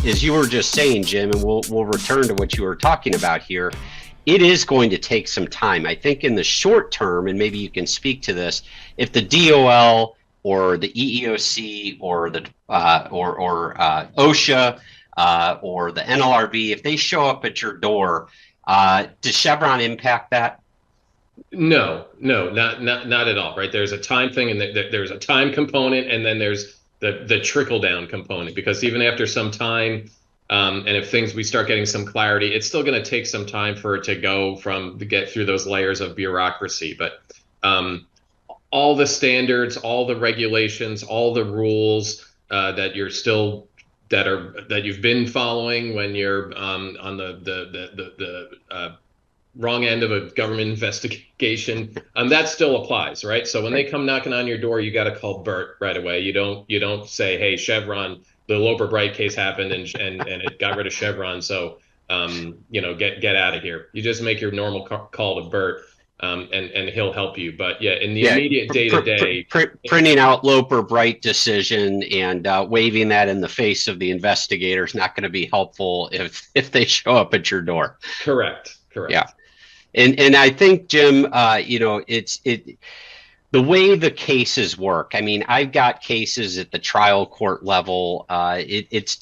as you were just saying, Jim, and we'll return to what you were talking about here, it is going to take some time. I think in the short term, and maybe you can speak to this, if the DOL or the EEOC or the OSHA or the NLRB, if they show up at your door, does Chevron impact that? No, not at all. Right? There's a time thing, and there's a time component, and then there's the trickle down component. Because even after some time, and if we start getting some clarity, it's still going to take some time for it to get through those layers of bureaucracy. But all the standards, all the regulations, all the rules that you've been following when you're on the wrong end of a government investigation, that still applies, right? So when they come knocking on your door, you got to call Bert right away. You don't say, "Hey, Chevron, the Loper Bright case happened and it got rid of Chevron, so get out of here." You just make your normal call to Bert, and he'll help you. But yeah, in the immediate day to day, printing out Loper Bright decision and waving that in the face of the investigator is not going to be helpful if they show up at your door. Correct. Yeah. And I think, Jim, the way the cases work. I mean, I've got cases at the trial court level. Things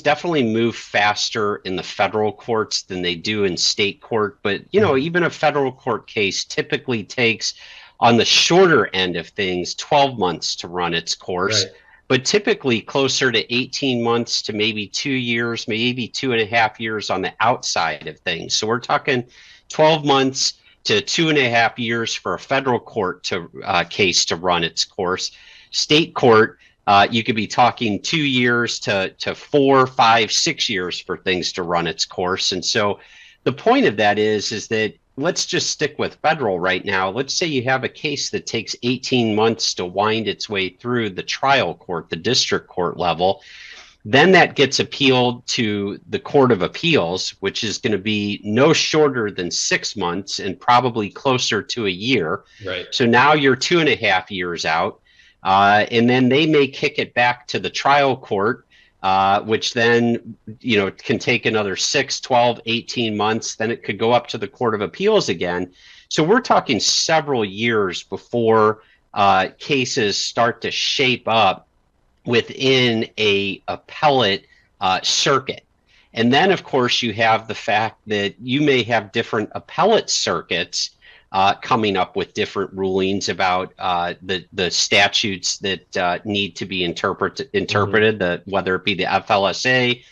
definitely move faster in the federal courts than they do in state court. But, even a federal court case typically takes, on the shorter end of things, 12 months to run its course. Right. But typically closer to 18 months to maybe 2 years, maybe 2.5 years on the outside of things. So we're talking 12 months to 2.5 years for a federal court case to run its course. State court, you could be talking 2 years to 4, 5, 6 years for things to run its course. And so the point of that is that let's just stick with federal right now. Let's say you have a case that takes 18 months to wind its way through the trial court, the district court level. Then that gets appealed to the Court of Appeals, which is going to be no shorter than 6 months and probably closer to a year. Right. So now you're 2.5 years out. And then they may kick it back to the trial court, which then, can take another 6, 12, 18 months. Then it could go up to the Court of Appeals again. So we're talking several years before cases start to shape up within a appellate circuit. And then, of course, you have the fact that you may have different appellate circuits coming up with different rulings about the statutes that need to be interpreted, whether it be the FLSA,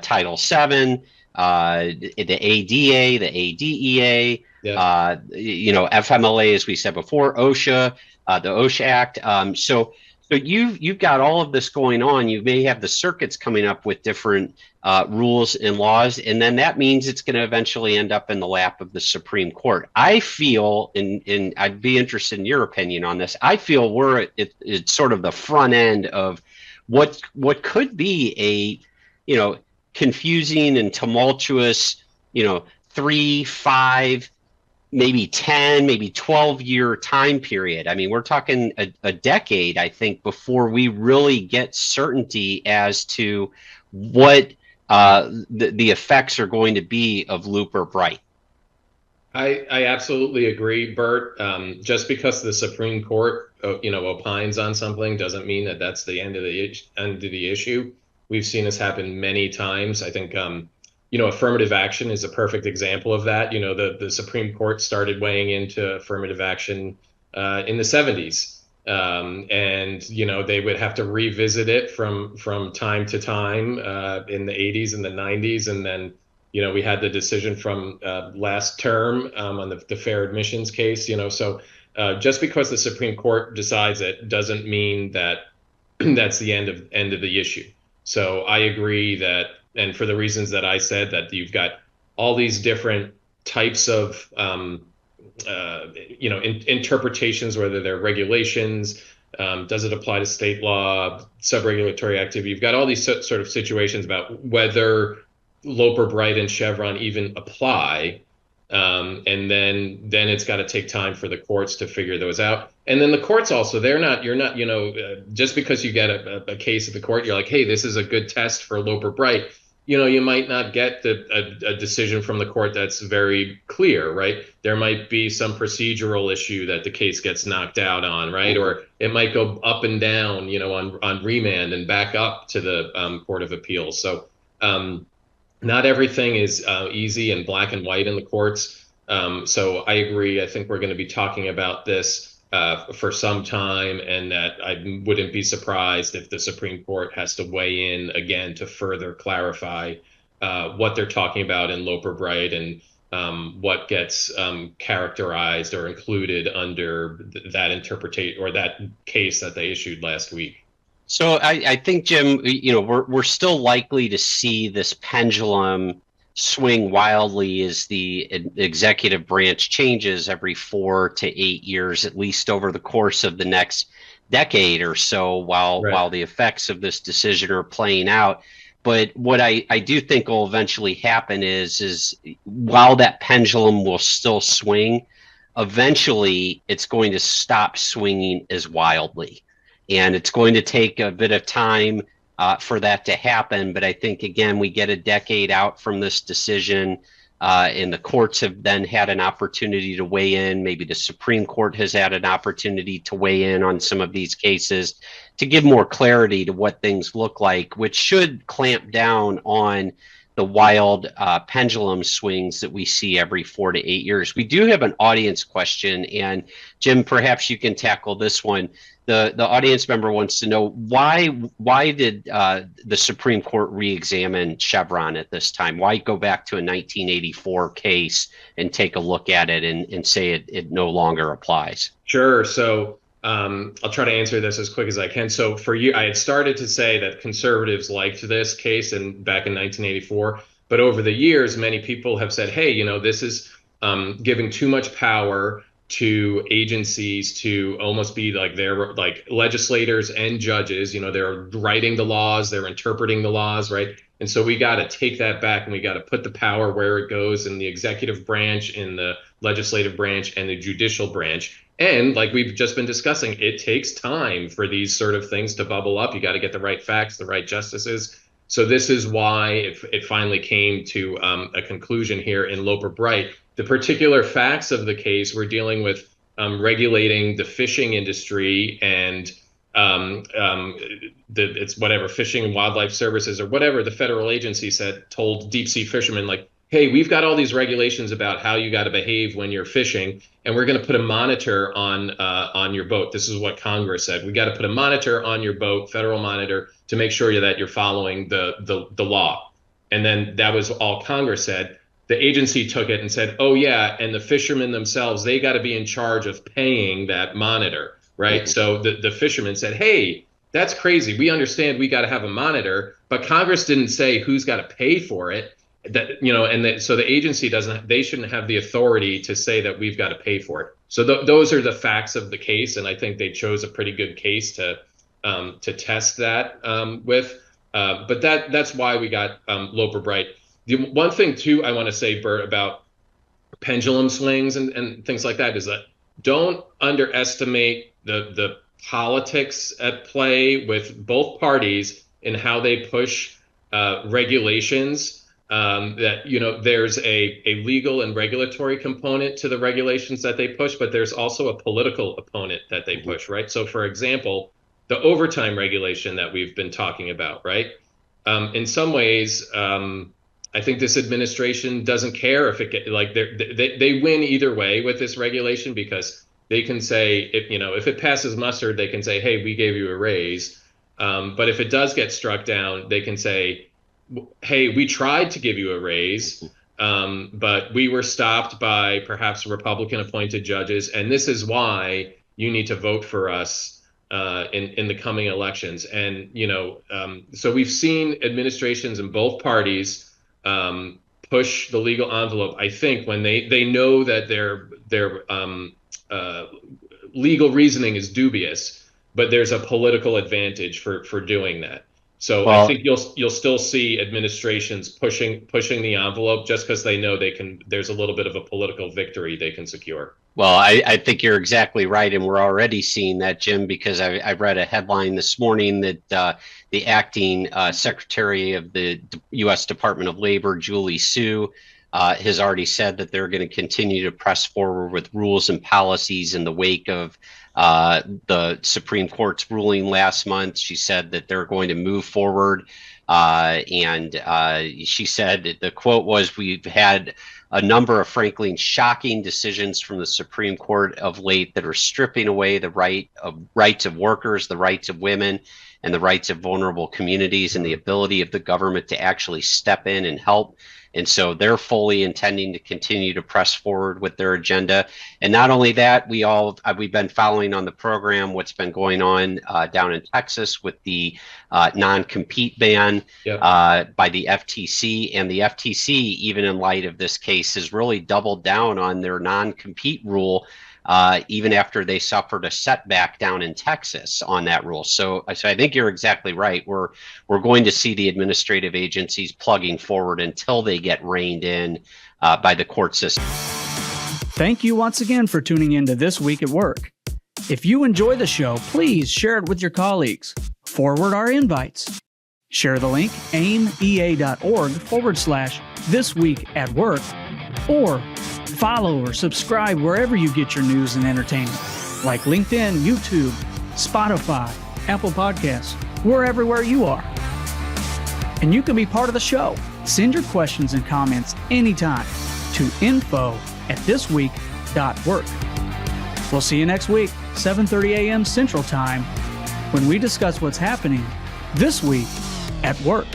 Title VII, the ADA, the ADEA, FMLA, as we said before, OSHA, the OSHA Act. So you've got all of this going on. You may have the circuits coming up with different rules and laws, and then that means it's going to eventually end up in the lap of the Supreme Court. I feel, and I'd be interested in your opinion on this, I feel we're at sort of the front end of what could be a confusing and tumultuous 3, 5, maybe 10, maybe 12-year time period. I mean, we're talking a decade, I think, before we really get certainty as to what the effects are going to be of Loper Bright. I absolutely agree, Bert. Just because the Supreme Court, opines on something doesn't mean that that's the end of the issue. We've seen this happen many times. I think affirmative action is a perfect example of that. The Supreme Court started weighing into affirmative action in the 70s. And they would have to revisit it from time to time in the 80s and the 90s. And then, we had the decision from last term on the fair admissions case. So just because the Supreme Court decides it doesn't mean that that's the end of the issue. So I agree that, and for the reasons that I said, that you've got all these different types of interpretations, whether they're regulations, does it apply to state law, sub-regulatory activity? You've got all these sort of situations about whether Loper Bright and Chevron even apply. And then it's got to take time for the courts to figure those out. And then the courts also, you're not, just because you get a case at the court, you're like, hey, this is a good test for Loper Bright. You might not get a decision from the court that's very clear, right? There might be some procedural issue that the case gets knocked out on, right? Or it might go up and down, on remand and back up to the Court of Appeals. So not everything is easy and black and white in the courts. So I agree. I think we're going to be talking about this for some time, and that I wouldn't be surprised if the Supreme Court has to weigh in again to further clarify what they're talking about in Loper Bright, and what gets characterized or included under that interpretation or that case that they issued last week. So I think, Jim, we're still likely to see this pendulum swing wildly as the executive branch changes every 4 to 8 years, at least over the course of the next decade or so, while the effects of this decision are playing out. But what I do think will eventually happen is while that pendulum will still swing, eventually it's going to stop swinging as wildly. And it's going to take a bit of time for that to happen. But I think, again, we get a decade out from this decision, and the courts have then had an opportunity to weigh in. Maybe the Supreme Court has had an opportunity to weigh in on some of these cases to give more clarity to what things look like, which should clamp down on the wild pendulum swings that we see every 4 to 8 years. We do have an audience question, and Jim, perhaps you can tackle this one. The audience member wants to know why did the Supreme Court re-examine Chevron at this time? Why go back to a 1984 case and take a look at it and say it no longer applies? Sure. So I'll try to answer this as quick as I can. So for you, I had started to say that conservatives liked this case back in 1984, but over the years, many people have said, hey, this is giving too much power to agencies to almost be like they're like legislators and judges. They're writing the laws, they're interpreting the laws, right? And so we got to take that back, and we got to put the power where it goes, in the executive branch, in the legislative branch, and the judicial branch. And like we've just been discussing, it takes time for these sort of things to bubble up. You got to get the right facts, the right justices. So this is why it finally came to a conclusion here in Loper Bright. The particular facts of the case, we're dealing with regulating the fishing industry, and it's whatever, Fishing and Wildlife Services or whatever the federal agency told deep sea fishermen, like, hey, we've got all these regulations about how you got to behave when you're fishing, and we're going to put a monitor on your boat. This is what Congress said. We got to put a monitor on your boat, federal monitor, to make sure that you're following the law. And then that was all Congress said. The agency took it and said, oh, yeah, and the fishermen themselves, they got to be in charge of paying that monitor, right? Mm-hmm. So the fishermen said, hey, that's crazy. We understand we got to have a monitor, but Congress didn't say who's got to pay for it. So the agency they shouldn't have the authority to say that we've got to pay for it. So those are the facts of the case, and I think they chose a pretty good case to test that with. But that's why we got Loper Bright. The one thing too I want to say, Bert, about pendulum swings and things like that is that don't underestimate the politics at play with both parties in how they push regulations. That there's a legal and regulatory component to the regulations that they push, but there's also a political opponent that they push, right? So for example, the overtime regulation that we've been talking about, right? In some ways, I think this administration doesn't care if they win either way with this regulation, because they can say, if it passes muster, they can say, hey, we gave you a raise. But if it does get struck down, they can say, hey, we tried to give you a raise, but we were stopped by perhaps Republican appointed judges. And this is why you need to vote for us in the coming elections. And, so we've seen administrations in both parties push the legal envelope, I think, when they know that their legal reasoning is dubious, but there's a political advantage for doing that. So I think you'll still see administrations pushing the envelope just because they know there's a little bit of a political victory they can secure. Well, I think you're exactly right, and we're already seeing that, Jim, because I read a headline this morning that the acting Secretary of the U.S. Department of Labor, Julie Su, has already said that they're going to continue to press forward with rules and policies in the wake of the Supreme Court's ruling last month. She said that they're going to move forward, and she said, the quote was, "We've had a number of, frankly, shocking decisions from the Supreme Court of late that are stripping away the rights of workers, the rights of women, and the rights of vulnerable communities, and the ability of the government to actually step in and help." And so they're fully intending to continue to press forward with their agenda. And not only that, we've been following on the program what's been going on down in Texas with the non-compete ban by the FTC. And the FTC, even in light of this case, has really doubled down on their non-compete rule, even after they suffered a setback down in Texas on that rule. So I think you're exactly right. We're going to see the administrative agencies plugging forward until they get reined in by the court system. Thank you once again for tuning in to This Week at Work. If you enjoy the show, please share it with your colleagues. Forward our invites. Share the link aimea.org/thisweekatwork, or follow or subscribe wherever you get your news and entertainment, like LinkedIn, YouTube, Spotify, Apple Podcasts. We're everywhere you are. And you can be part of the show. Send your questions and comments anytime to info@thisweek.work. We'll see you next week, 7:30 a.m. Central Time, when we discuss what's happening this week at work.